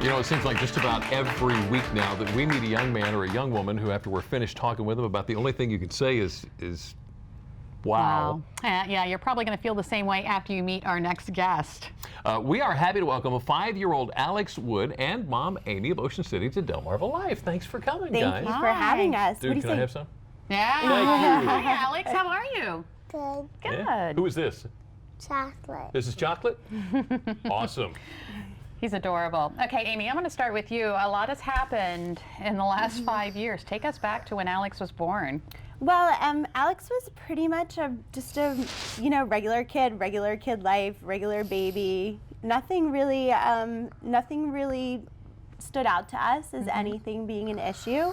You know, it seems like just about every week now that we meet a young man or a young woman who, after we're finished talking with them, about the only thing you can say is wow. Yeah, you're probably going to feel the same way after you meet our next guest. We are happy to welcome a 5-year-old Alex Wood and mom Amy of Ocean City to Delmarva Life. Thanks for coming, guys. Thank you for having us. Dude, what do you can say? I have some? Yeah. Thank you. Hi, Alex. How are you? Good. Good. Yeah. Who is this? Chocolate. This is Chocolate? Awesome. He's adorable. Okay, Amy, I'm going to start with you. A lot has happened in the last 5 years. Take us back to when Alex was born. Well, Alex was pretty much just a regular kid life, regular baby. Nothing really stood out to us as anything being an issue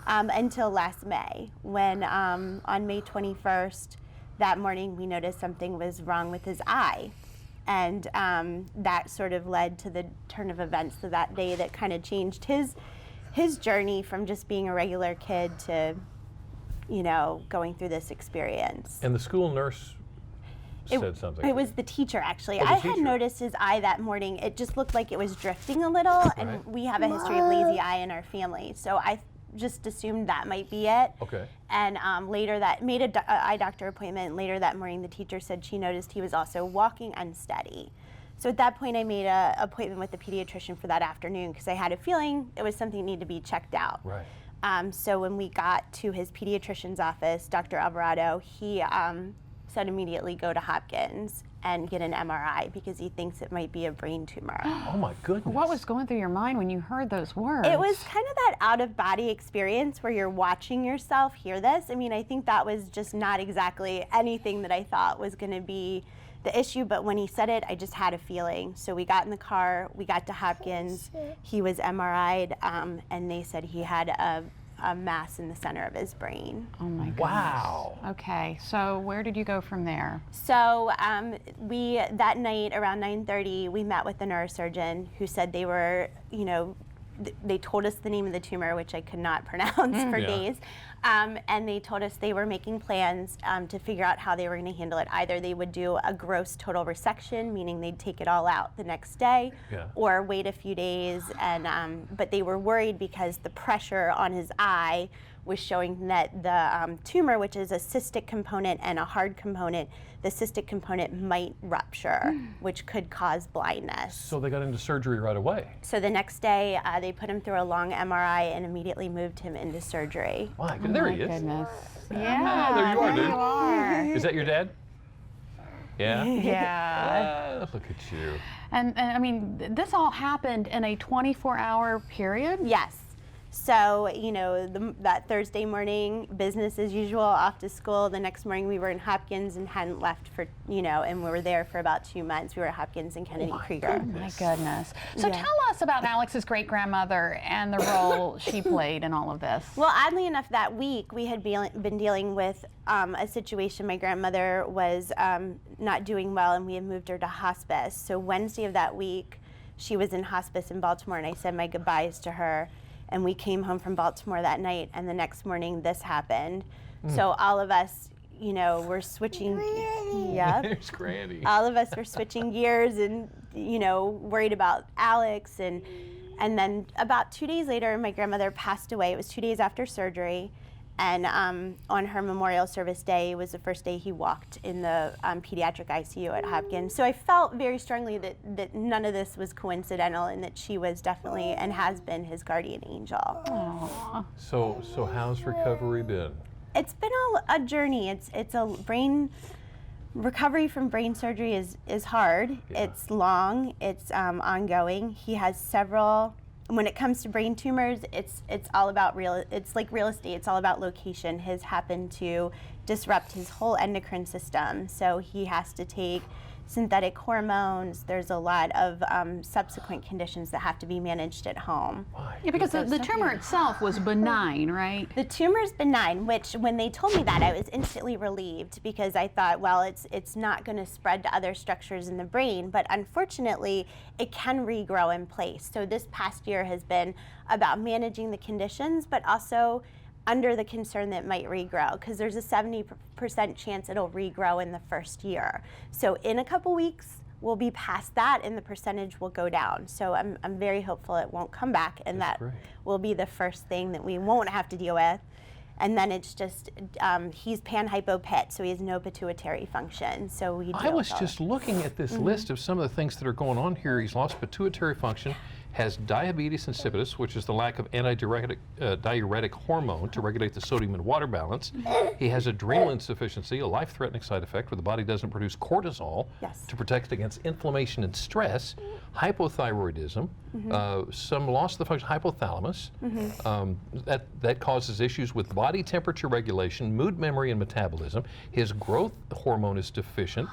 until last May, when on May 21st, that morning we noticed something was wrong with his eye. And that sort of led to the turn of events of that day that kind of changed his journey from just being a regular kid to, going through this experience. And the school nurse said something. It was the teacher, actually. Oh, the I teacher. had noticed his eye that morning. It just looked like it was drifting a little, and Right. we have a history of lazy eye in our family. So I just assumed that might be it. Okay. And later made an eye doctor appointment. Later that morning, the teacher said she noticed he was also walking unsteady. So at that point, I made an appointment with the pediatrician for that afternoon because I had a feeling it was something that needed to be checked out. Right. So when we got to his pediatrician's office, Dr. Alvarado, he said immediately go to Hopkins and get an MRI because he thinks it might be a brain tumor. Oh my goodness. What was going through your mind when you heard those words? It was kind of that out-of-body experience where you're watching yourself hear this. I mean, I think that was just not exactly anything that I thought was going to be the issue, but when he said it, I just had a feeling. So we got in the car, we got to Hopkins, he was MRI'd, and they said he had a mass in the center of his brain. Oh my goodness. Wow. Okay, so where did you go from there? So that night around 9:30, we met with the neurosurgeon who said they were, they told us the name of the tumor, which I could not pronounce for Yeah. days. And they told us they were making plans to figure out how they were going to handle it. Either they would do a gross total resection, meaning they'd take it all out the next day, Yeah. or wait a few days. And but they were worried because the pressure on his eye was showing that the tumor, which is a cystic component and a hard component, the cystic component might rupture, which could cause blindness. So they got into surgery right away. So the next day, they put him through a long MRI and immediately moved him into surgery. My goodness. There Oh he my is. goodness. Ah, Yeah, there you are, dude. you are. Is that your dad? Yeah. Yeah. Ah, look at you. And I mean, this all happened in a 24-hour period? Yes. So, that Thursday morning, business as usual, off to school. The next morning we were in Hopkins and hadn't left for, and we were there for about 2 months. We were at Hopkins and Kennedy Krieger. Oh my goodness. So Yeah. tell us about Alex's great-grandmother and the role she played in all of this. Well, oddly enough, that week we had been dealing with a situation. My grandmother was not doing well, and we had moved her to hospice. So Wednesday of that week, she was in hospice in Baltimore, and I said my goodbyes to her. And we came home from Baltimore that night, and the next morning this happened. So all of us, were switching. Yep. There's Granny. All of us were switching gears and, worried about Alex. And then about 2 days later, my grandmother passed away. It was 2 days after surgery. And on her memorial service day was the first day he walked in the pediatric ICU at Hopkins. So I felt very strongly that none of this was coincidental and that she was definitely and has been his guardian angel. Aw. So how's recovery been? It's been a journey. It's a brain recovery from brain surgery is hard. Yeah. It's long. It's ongoing. He has several. When it comes to brain tumors, it's all about it's like real estate. It's all about location. His happened to disrupt his whole endocrine system, so he has to take synthetic hormones. There's a lot of subsequent conditions that have to be managed at home. Why? Yeah, because the tumor itself was benign, right? The tumor's benign, which when they told me that, I was instantly relieved because I thought, well, it's not going to spread to other structures in the brain, but unfortunately, it can regrow in place. So this past year has been about managing the conditions, but also under the concern that it might regrow, because there's a 70% chance it'll regrow in the first year. So in a couple weeks, we'll be past that and the percentage will go down. So I'm very hopeful it won't come back, and That's that great. will be the first thing that we won't have to deal with. And then it's just, he's pan-hypopit, so he has no pituitary function. So we I was just looking at this list of some of the things that are going on here. He's lost pituitary function, has diabetes insipidus, which is the lack of diuretic hormone to regulate the sodium and water balance. He has adrenal insufficiency, a life-threatening side effect where the body doesn't produce cortisol to protect against inflammation and stress, hypothyroidism, some loss of the function, hypothalamus. That causes issues with body temperature regulation, mood, memory, and metabolism. His growth hormone is deficient,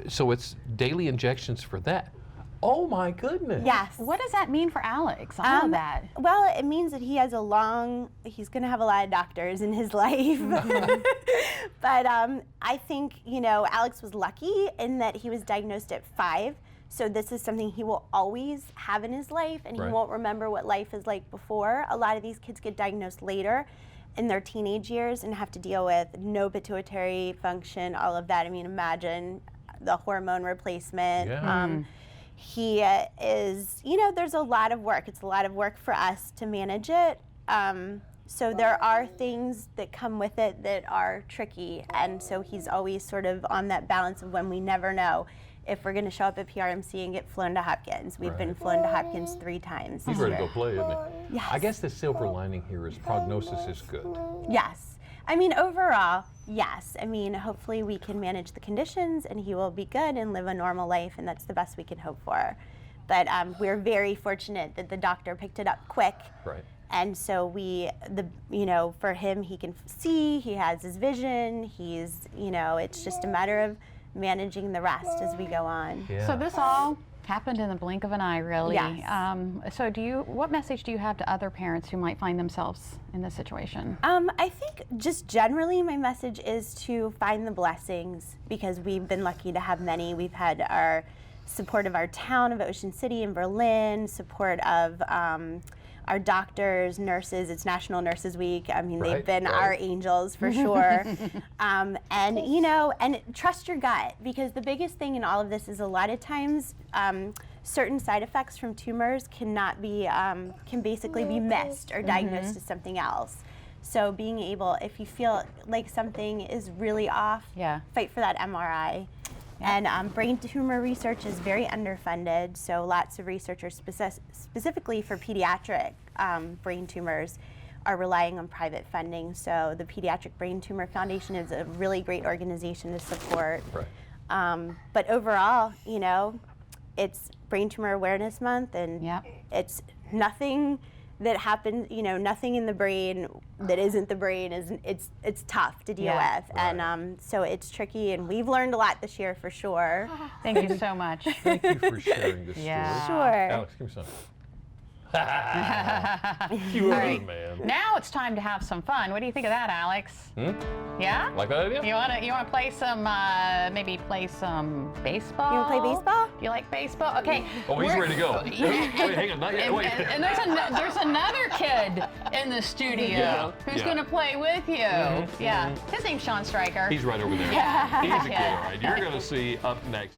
so it's daily injections for that. Oh my goodness. Yes. What does that mean for Alex, all of that? Well, it means that he has he's going to have a lot of doctors in his life. But I think, Alex was lucky in that he was diagnosed at 5. So this is something he will always have in his life, and he won't remember what life is like before. A lot of these kids get diagnosed later in their teenage years and have to deal with no pituitary function, all of that. I mean, imagine the hormone replacement. Yeah. He is, there's a lot of work. It's a lot of work for us to manage it. So there are things that come with it that are tricky. And so he's always sort of on that balance of when we never know if we're going to show up at PRMC and get flown to Hopkins. We've been flown to Hopkins 3 times. He's ready to go play, isn't he? Yes. I guess the silver lining here is prognosis is good. Yes. I mean, overall, yes. I mean, hopefully we can manage the conditions and he will be good and live a normal life, and that's the best we can hope for. But we're very fortunate that the doctor picked it up quick. Right. And so for him, he can see, he has his vision, he's, it's just a matter of managing the rest as we go on. Yeah. So this all happened in the blink of an eye, really. Yes. So what message do you have to other parents who might find themselves in this situation? I think just generally my message is to find the blessings, because we've been lucky to have many. We've had our support of our town of Ocean City in Berlin, support of our doctors, nurses. It's National Nurses Week. I mean, they've been our angels for sure. And trust your gut, because the biggest thing in all of this is a lot of times certain side effects from tumors can basically be missed or diagnosed as something else. So being able, if you feel like something is really off, fight for that MRI. And brain tumor research is very underfunded, so lots of researchers specifically for pediatric brain tumors are relying on private funding. So the Pediatric Brain Tumor Foundation is a really great organization to support. But overall, it's Brain Tumor Awareness Month, and it's nothing that happens, nothing in the brain that isn't the brain it's tough to deal with. And so it's tricky, and we've learned a lot this year for sure. Thank you so much. Thank you for sharing this story. Sure. Alex, give me some. You are the man. Now it's time to have some fun. What do you think of that, Alex? Yeah? Like that idea? You wanna play some maybe play some baseball? You want to play baseball? You like baseball? Okay. Oh, he's ready to go. Wait, hang on, not yet. Wait. And there's another kid in the studio who's going to play with you. Yeah. His name's Sean Stryker. He's right over there. He's a kid, all right. You're going to see up next.